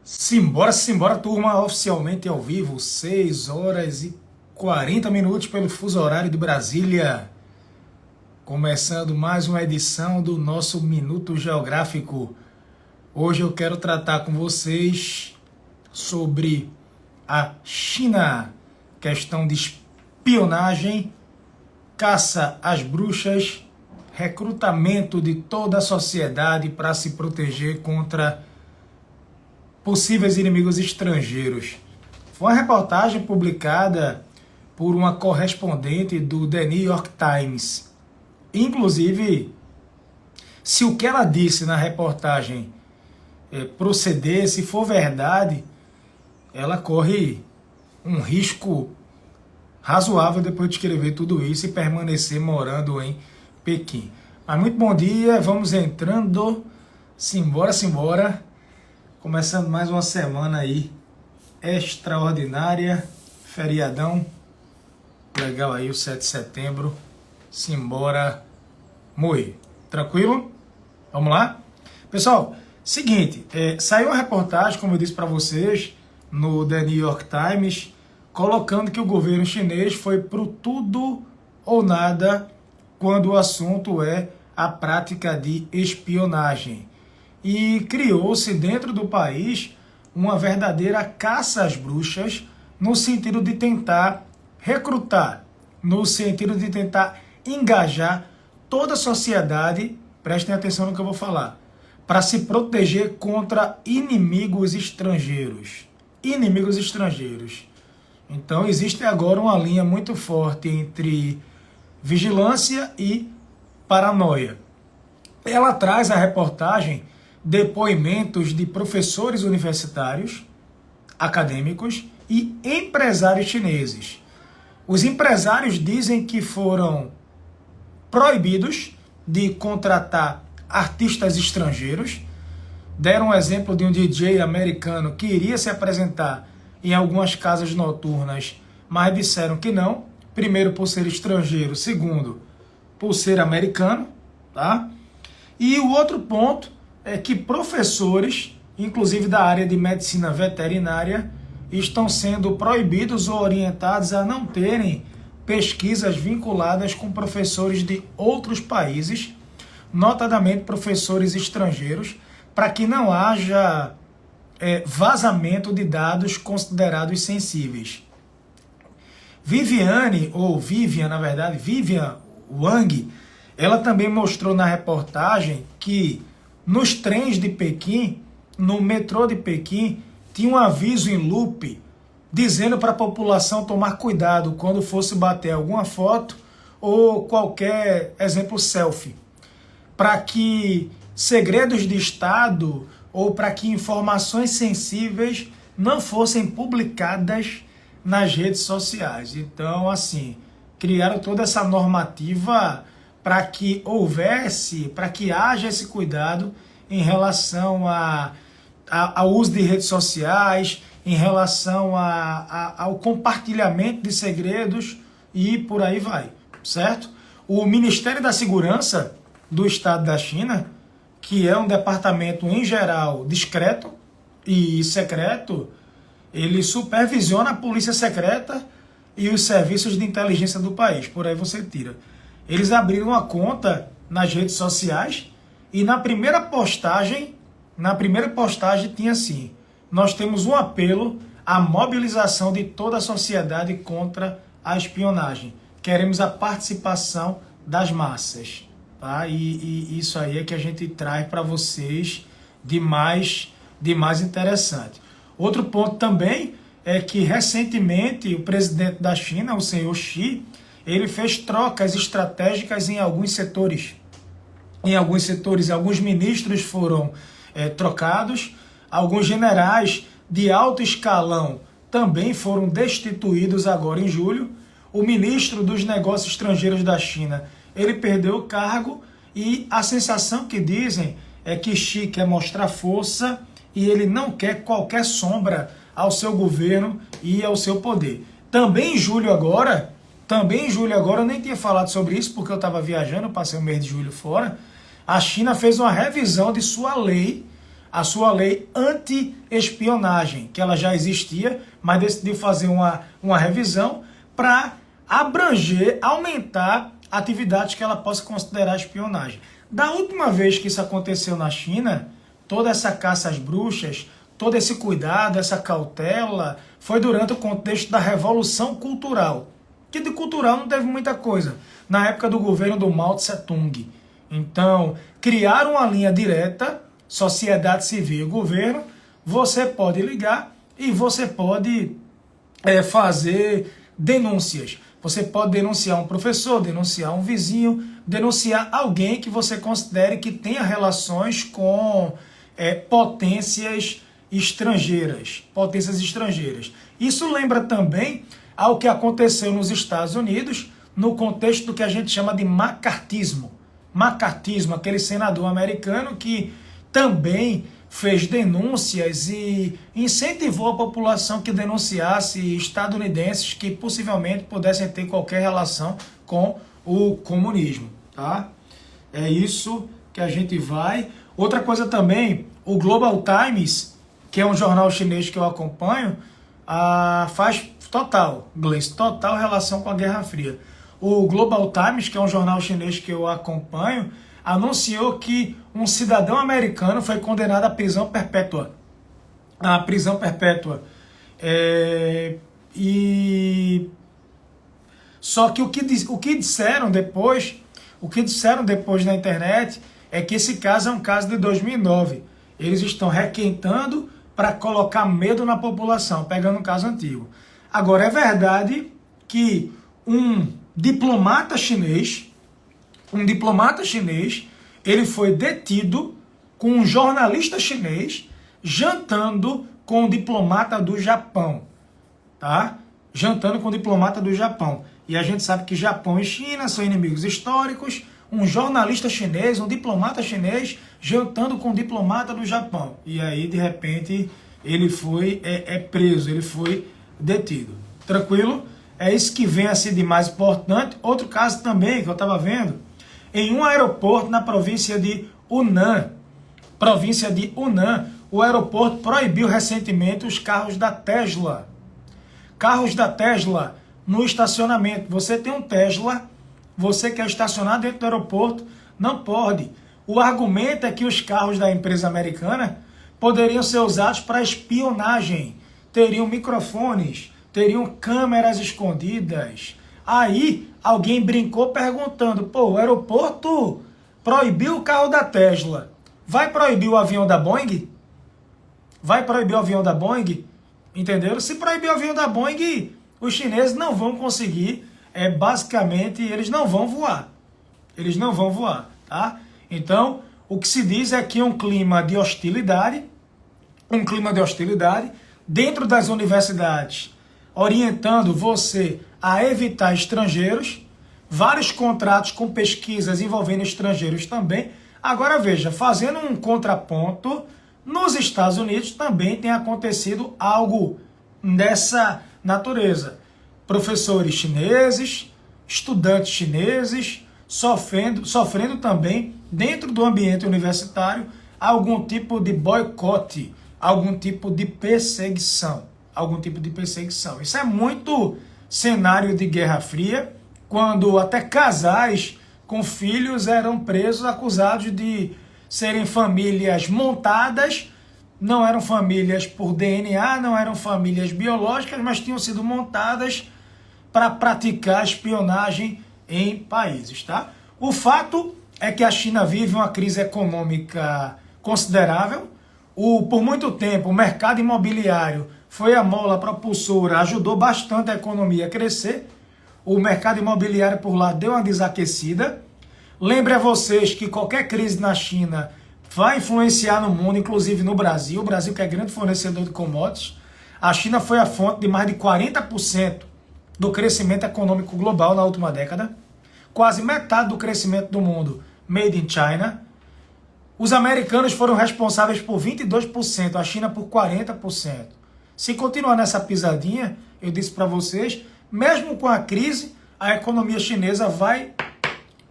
Simbora, turma, oficialmente ao vivo, 6 horas e 40 minutos pelo fuso horário de Brasília. Começando mais uma edição do nosso Minuto Geográfico. Hoje eu quero tratar com vocês sobre a China, questão de espionagem, caça às bruxas, recrutamento de toda a sociedade para se proteger contra possíveis inimigos estrangeiros. Foi uma reportagem publicada por uma correspondente do The New York Times. Inclusive, se o que ela disse na reportagem proceder, se for verdade, ela corre um risco razoável depois de escrever tudo isso e permanecer morando em Pequim. Mas muito bom dia, vamos entrando, simbora. Começando mais uma semana aí extraordinária, feriadão, legal aí o 7 de setembro, simbora moer. Tranquilo? Vamos lá? Pessoal, seguinte, saiu uma reportagem, como eu disse para vocês, no The New York Times, colocando que o governo chinês foi pro tudo ou nada quando o assunto é a prática de espionagem. E criou-se dentro do país uma verdadeira caça às bruxas, no sentido de tentar recrutar, no sentido de tentar engajar toda a sociedade, prestem atenção no que eu vou falar, para se proteger contra inimigos estrangeiros. Inimigos estrangeiros. Então existe agora uma linha muito forte entre vigilância e paranoia. Ela traz a reportagem depoimentos de professores universitários, acadêmicos e empresários chineses. Os empresários dizem que foram proibidos de contratar artistas estrangeiros. Deram um exemplo de um DJ americano que iria se apresentar em algumas casas noturnas, mas disseram que não. Primeiro, por ser estrangeiro. Segundo, por ser americano. Tá? E o outro ponto é que professores, inclusive da área de medicina veterinária, estão sendo proibidos ou orientados a não terem pesquisas vinculadas com professores de outros países, notadamente professores estrangeiros, para que não haja vazamento de dados considerados sensíveis. Vivian Wang, ela também mostrou na reportagem que nos trens de Pequim, no metrô de Pequim, tinha um aviso em loop dizendo para a população tomar cuidado quando fosse bater alguma foto ou qualquer exemplo selfie, para que segredos de Estado ou para que informações sensíveis não fossem publicadas nas redes sociais. Então, assim, criaram toda essa normativa para que houvesse, para que haja esse cuidado em relação ao uso de redes sociais, em relação ao compartilhamento de segredos e por aí vai, certo? O Ministério da Segurança do Estado da China, que é um departamento em geral discreto e secreto, ele supervisiona a polícia secreta e os serviços de inteligência do país, por aí você tira. Eles abriram uma conta nas redes sociais e na primeira postagem tinha assim: nós temos um apelo à mobilização de toda a sociedade contra a espionagem. Queremos a participação das massas. Tá? E isso aí é que a gente traz para vocês de mais interessante. Outro ponto também é que recentemente o presidente da China, o senhor Xi, ele fez trocas estratégicas em alguns setores. Alguns ministros foram trocados, alguns generais de alto escalão também foram destituídos agora em julho. O ministro dos Negócios Estrangeiros da China, ele perdeu o cargo e a sensação que dizem é que Xi quer mostrar força e ele não quer qualquer sombra ao seu governo e ao seu poder. Também em julho agora, eu nem tinha falado sobre isso porque eu estava viajando, passei o mês de julho fora, a China fez uma revisão de sua lei a sua lei anti-espionagem, que ela já existia, mas decidiu fazer uma revisão para abranger, aumentar atividades que ela possa considerar espionagem. Da última vez que isso aconteceu na China, toda essa caça às bruxas, todo esse cuidado, essa cautela, foi durante o contexto da Revolução Cultural, que de cultural não teve muita coisa, na época do governo do Mao Tse-tung. Então, criaram uma linha direta, sociedade civil e governo, você pode ligar e você pode fazer denúncias. Você pode denunciar um professor, denunciar um vizinho, denunciar alguém que você considere que tenha relações com potências estrangeiras. Isso lembra também ao que aconteceu nos Estados Unidos, no contexto do que a gente chama de macartismo. Macartismo, aquele senador americano que também fez denúncias e incentivou a população que denunciasse estadunidenses que possivelmente pudessem ter qualquer relação com o comunismo, tá? É isso que a gente vai. Outra coisa também, o Global Times, que é um jornal chinês que eu acompanho, faz total relação com a Guerra Fria. O Global Times, que é um jornal chinês que eu acompanho, anunciou que um cidadão americano foi condenado à prisão perpétua. Só que o que disseram depois na internet é que esse caso é um caso de 2009. Eles estão requentando para colocar medo na população, pegando um caso antigo. Agora, é verdade que um diplomata chinês, ele foi detido com um jornalista chinês jantando com um diplomata do Japão, tá? Jantando com um diplomata do Japão. E a gente sabe que Japão e China são inimigos históricos. Um jornalista chinês, um diplomata chinês jantando com um diplomata do Japão. E aí, de repente, ele foi preso, ele foi detido. Tranquilo? É isso que vem assim de mais importante. Outro caso também que eu estava vendo, em um aeroporto na província de Hunan, o aeroporto proibiu recentemente os carros da Tesla. Carros da Tesla no estacionamento. Você tem um Tesla, você quer estacionar dentro do aeroporto, não pode. O argumento é que os carros da empresa americana poderiam ser usados para espionagem, teriam microfones, teriam câmeras escondidas. Aí alguém brincou perguntando, o aeroporto proibiu o carro da Tesla, vai proibir o avião da Boeing? Vai proibir o avião da Boeing? Entenderam? Se proibir o avião da Boeing, os chineses não vão conseguir, basicamente, eles não vão voar. Tá? Então, o que se diz é que um clima de hostilidade dentro das universidades, orientando você a evitar estrangeiros, vários contratos com pesquisas envolvendo estrangeiros também. Agora veja, fazendo um contraponto, nos Estados Unidos também tem acontecido algo dessa natureza. Professores chineses, estudantes chineses, sofrendo também, dentro do ambiente universitário, algum tipo de boicote, algum tipo de perseguição. Isso é muito cenário de Guerra Fria, quando até casais com filhos eram presos, acusados de serem famílias montadas, não eram famílias por DNA, não eram famílias biológicas, mas tinham sido montadas para praticar espionagem em países, tá? O fato é que a China vive uma crise econômica considerável. Por muito tempo, o mercado imobiliário foi a mola propulsora, ajudou bastante a economia a crescer. O mercado imobiliário por lá deu uma desaquecida. Lembre a vocês que qualquer crise na China vai influenciar no mundo, inclusive no Brasil. O Brasil, que é grande fornecedor de commodities. A China foi a fonte de mais de 40% do crescimento econômico global na última década. Quase metade do crescimento do mundo made in China. Os americanos foram responsáveis por 22%, a China por 40%. Se continuar nessa pisadinha, eu disse para vocês, mesmo com a crise, a economia chinesa vai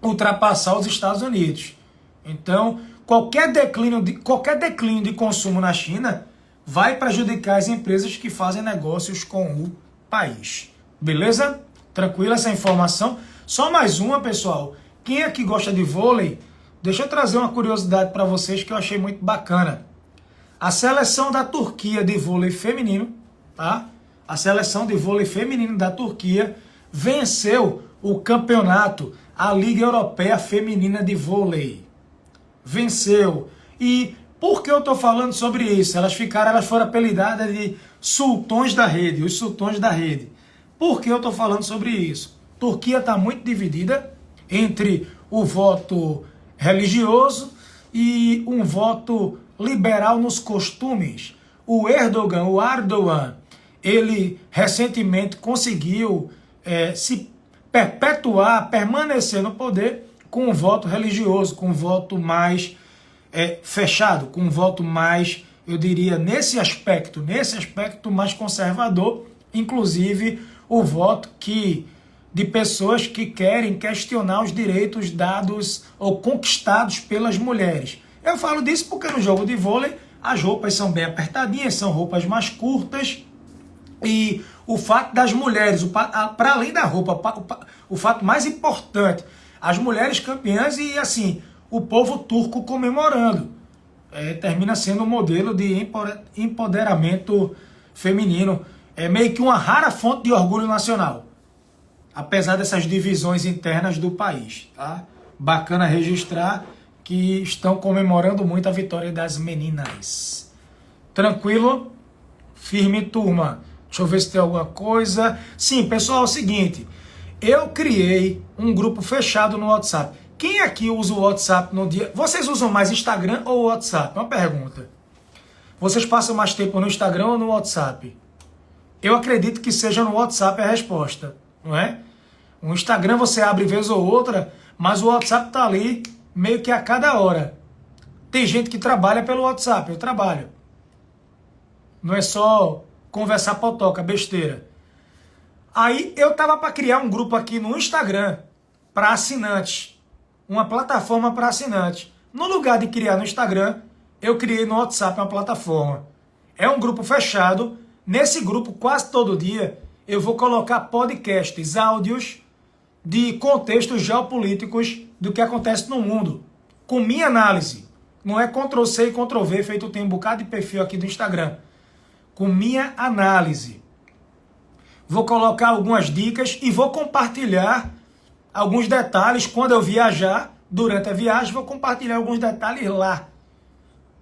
ultrapassar os Estados Unidos. Então, qualquer declínio de consumo na China vai prejudicar as empresas que fazem negócios com o país. Beleza? Tranquila essa informação? Só mais uma, pessoal. Quem aqui gosta de vôlei, deixa eu trazer uma curiosidade para vocês que eu achei muito bacana. A seleção da Turquia de vôlei feminino, tá? A seleção de vôlei feminino da Turquia venceu o campeonato, a Liga Europeia Feminina de Vôlei. Venceu. E por que eu estou falando sobre isso? Elas foram apelidadas de sultões da rede, os sultões da rede. Por que eu estou falando sobre isso? Turquia está muito dividida entre o voto religioso e um voto liberal nos costumes. O Erdogan, ele recentemente conseguiu se perpetuar, permanecer no poder com um voto religioso, com um voto mais fechado, com um voto mais, eu diria, nesse aspecto mais conservador, inclusive o voto de pessoas que querem questionar os direitos dados ou conquistados pelas mulheres. Eu falo disso porque no jogo de vôlei as roupas são bem apertadinhas, são roupas mais curtas, e o fato das mulheres, para além da roupa, o fato mais importante, as mulheres campeãs e assim, o povo turco comemorando. Termina sendo um modelo de empoderamento feminino. É meio que uma rara fonte de orgulho nacional, apesar dessas divisões internas do país. Tá? Bacana registrar que estão comemorando muito a vitória das meninas. Tranquilo? Firme, turma. Deixa eu ver se tem alguma coisa. Sim, pessoal, é o seguinte. Eu criei um grupo fechado no WhatsApp. Quem aqui usa o WhatsApp no dia... Vocês usam mais Instagram ou WhatsApp? Uma pergunta. Vocês passam mais tempo no Instagram ou no WhatsApp? Eu acredito que seja no WhatsApp a resposta, não é? O Instagram você abre vez ou outra, mas o WhatsApp tá ali meio que a cada hora. Tem gente que trabalha pelo WhatsApp, eu trabalho. Não é só conversar potoca, besteira. Aí eu tava para criar um grupo aqui no Instagram para assinantes, uma plataforma para assinantes. No lugar de criar no Instagram, eu criei no WhatsApp uma plataforma. É um grupo fechado. Nesse grupo, quase todo dia, eu vou colocar podcasts, áudios de contextos geopolíticos do que acontece no mundo, com minha análise. Não é Ctrl+C e Ctrl+V, feito tem um bocado de perfil aqui do Instagram. Com minha análise. Vou colocar algumas dicas e vou compartilhar alguns detalhes quando eu viajar. Durante a viagem, vou compartilhar alguns detalhes lá.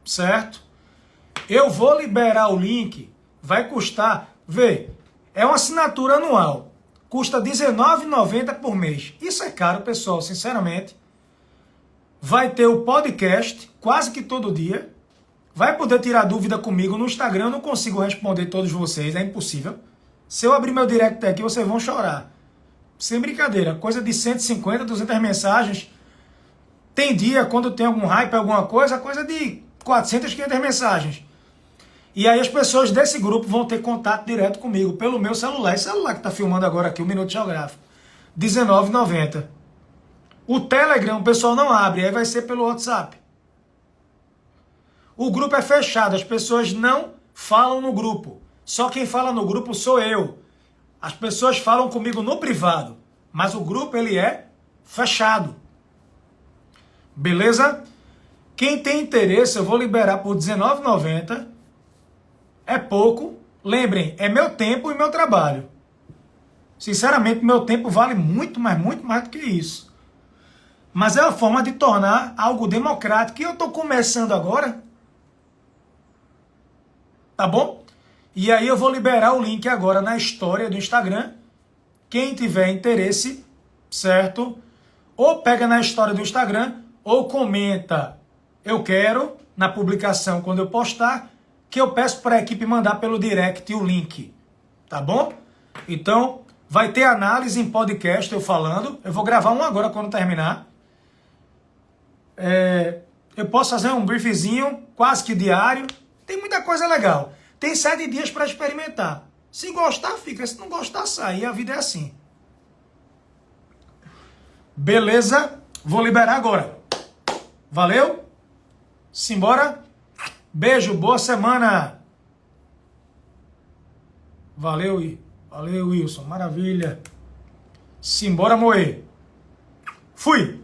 Certo? Eu vou liberar o link. Vai custar, é uma assinatura anual. Custa R$19,90 por mês. Isso é caro, pessoal, sinceramente. Vai ter o podcast, quase que todo dia. Vai poder tirar dúvida comigo no Instagram. Eu não consigo responder todos vocês, é impossível. Se eu abrir meu direct aqui, vocês vão chorar. Sem brincadeira, coisa de 150, 200 mensagens. Tem dia, quando tem algum hype, alguma coisa de 400, 500 mensagens. E aí as pessoas desse grupo vão ter contato direto comigo pelo meu celular. Esse celular que está filmando agora aqui, o Minuto Geográfico. R$19,90. O Telegram o pessoal não abre, aí vai ser pelo WhatsApp. O grupo é fechado, as pessoas não falam no grupo. Só quem fala no grupo sou eu. As pessoas falam comigo no privado, mas o grupo ele é fechado. Beleza? Quem tem interesse, eu vou liberar por R$19,90. É pouco. Lembrem, é meu tempo e meu trabalho. Sinceramente, meu tempo vale muito mais do que isso. Mas é uma forma de tornar algo democrático. E eu estou começando agora. Tá bom? E aí eu vou liberar o link agora na história do Instagram. Quem tiver interesse, certo? Ou pega na história do Instagram, ou comenta, eu quero, na publicação quando eu postar, que eu peço para a equipe mandar pelo direct o link. Tá bom? Então, vai ter análise em podcast eu falando. Eu vou gravar um agora quando terminar. Eu posso fazer um briefzinho quase que diário. Tem muita coisa legal. Tem 7 dias para experimentar. Se gostar, fica. Se não gostar, sai. A vida é assim. Beleza? Vou liberar agora. Valeu? Simbora? Beijo, boa semana. Valeu, Wilson, maravilha. Simbora, moer. Fui.